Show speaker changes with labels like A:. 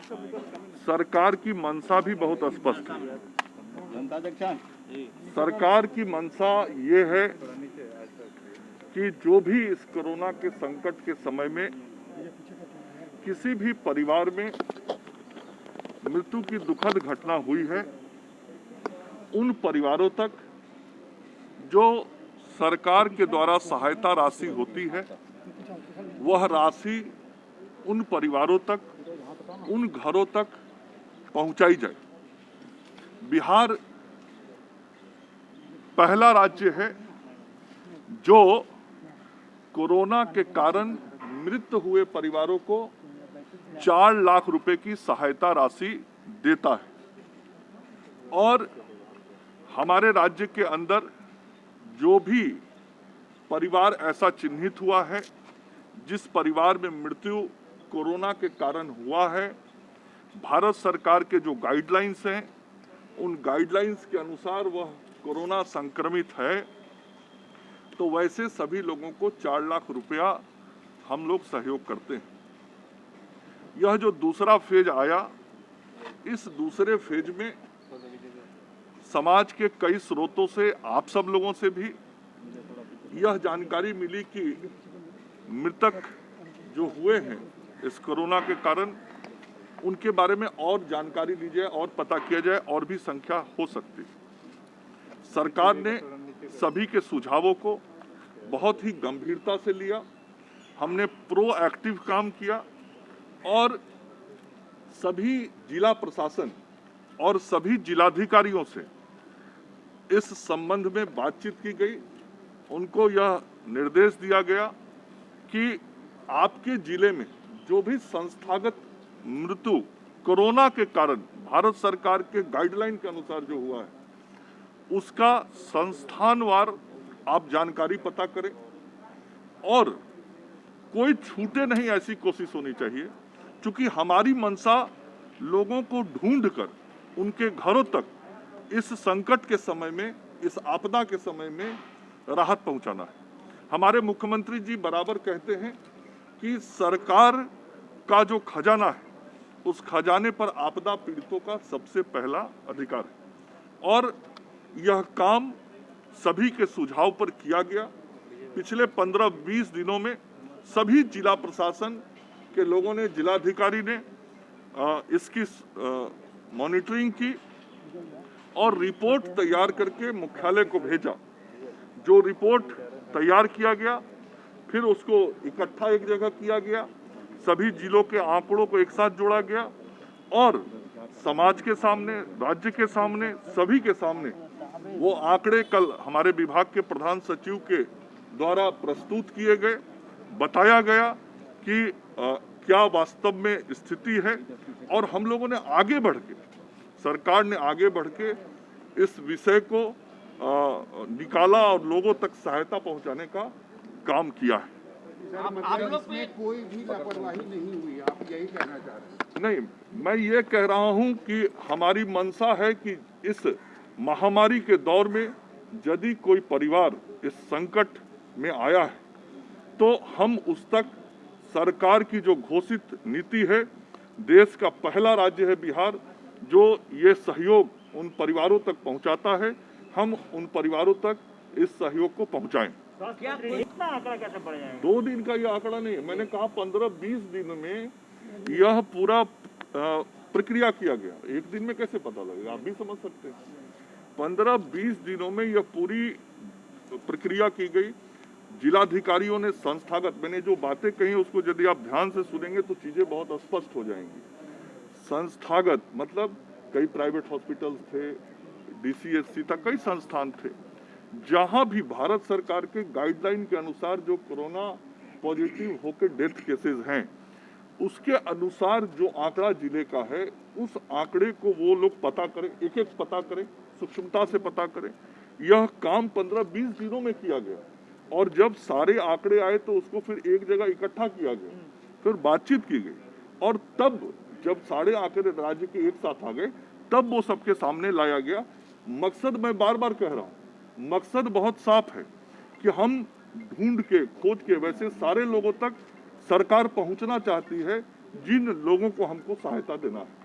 A: सरकार की मंशा भी बहुत स्पष्ट है। सरकार की मंशा ये है कि जो भी इस कोरोना के संकट के समय में किसी भी परिवार में मृत्यु की दुखद घटना हुई है, उन परिवारों तक जो सरकार के द्वारा सहायता राशि होती है, वह राशि उन परिवारों तक, उन घरों तक पहुंचाई जाए। बिहार पहला राज्य है जो कोरोना के कारण मृत हुए परिवारों को 4 लाख रुपए की सहायता राशि देता है। और हमारे राज्य के अंदर जो भी परिवार ऐसा चिन्हित हुआ है, जिस परिवार में मृत्यु कोरोना के कारण हुआ है, भारत सरकार के जो गाइडलाइंस हैं, उन गाइडलाइंस के अनुसार वह कोरोना संक्रमित है, तो वैसे सभी लोगों को 4 लाख रुपया हम लोग सहयोग करते हैं। यह जो दूसरा फेज आया, इस दूसरे फेज में समाज के कई स्रोतों से, आप सब लोगों से भी यह जानकारी मिली कि मृतक जो हुए हैं इस कोरोना के कारण, उनके बारे में और जानकारी ली जाए और पता किया जाए, और भी संख्या हो सकती है। सरकार ने सभी के सुझावों को बहुत ही गंभीरता से लिया। हमने प्रोएक्टिव काम किया और सभी जिला प्रशासन और सभी जिलाधिकारियों से इस संबंध में बातचीत की गई। उनको यह निर्देश दिया गया कि आपके जिले में जो भी संस्थागत मृत्यु कोरोना के कारण भारत सरकार के गाइडलाइन के अनुसार जो हुआ है, उसका संस्थानवार आप जानकारी पता करें और कोई छूटे नहीं, ऐसी कोशिश होनी चाहिए। क्योंकि हमारी मंशा लोगों को ढूंढकर उनके घरों तक इस संकट के समय में, इस आपदा के समय में राहत पहुंचाना है। हमारे मुख्यमंत्री जी बराबर कहते हैं कि सरकार का जो खजाना है, उस खजाने पर आपदा पीड़ितों का सबसे पहला अधिकार है और यह काम सभी के सुझाव पर किया गया। पिछले 15-20 दिनों में सभी जिला प्रशासन के लोगों ने, जिलाधिकारी ने इसकी मॉनिटरिंग की और रिपोर्ट तैयार करके मुख्यालय को भेजा। जो रिपोर्ट तैयार किया गया, फिर उसको इकट्ठा एक जगह किया गया, सभी जिलों के आंकड़ों को एक साथ जोड़ा गया और समाज के सामने, राज्य के सामने, सभी के सामने वो आंकड़े कल हमारे विभाग के प्रधान सचिव के द्वारा प्रस्तुत किए गए। बताया गया कि क्या वास्तव में स्थिति है और हम लोगों ने आगे बढ़ के, सरकार ने आगे बढ़ के इस विषय को निकाला और लोगों तक सहायता पहुंचाने का काम किया है।
B: आप लोग में कोई भी लापरवाही नहीं हुई, आप यही कहना चाह रहे हैं?
A: नहीं, मैं ये कह रहा हूं कि हमारी मंशा है कि इस महामारी के दौर में यदि कोई परिवार इस संकट में आया है, तो हम उस तक सरकार की जो घोषित नीति है, देश का पहला राज्य है बिहार जो ये सहयोग उन परिवारों तक पहुंचाता है, हम उन परिवारों तक इस सहयोग को पहुंचाएं।
C: इतना आंकड़ा कैसे बढ़ जाएगा?
A: 2 दिन का ये आंकड़ा नहीं है, मैंने कहा 15-20 दिन में यह पूरा प्रक्रिया किया गया। एक दिन में कैसे पता लगेगा, आप भी समझ सकते हैं। 15-20 दिनों में यह पूरी प्रक्रिया की गई। जिलाधिकारियों ने संस्थागत, मैंने जो बातें कही उसको यदि आप ध्यान से सुनेंगे तो चीजें बहुत स्पष्ट हो जाएंगी। संस्थागत मतलब कई प्राइवेट हॉस्पिटल्स थे, DCHC तक कई संस्थान थे, जहां भी भारत सरकार के गाइडलाइन के अनुसार जो कोरोना पॉजिटिव होकर डेथ केसेस हैं, उसके अनुसार जो आंकड़ा जिले का है, उस आंकड़े को वो लोग पता करें, एक एक पता करें, सूक्ष्मता से पता करें। यह काम 15-20 दिनों में किया गया और जब सारे आंकड़े आए तो उसको फिर एक जगह इकट्ठा किया गया, फिर बातचीत की गई और तब जब सारे आंकड़े राज्य के एक साथ आ गए, तब वो सबके सामने लाया गया। मकसद मैं बार बार कह रहा हूँ, मकसद बहुत साफ है कि हम ढूंढ के, खोज के, वैसे सारे लोगों तक सरकार पहुंचना चाहती है, जिन लोगों को हमको सहायता देना है।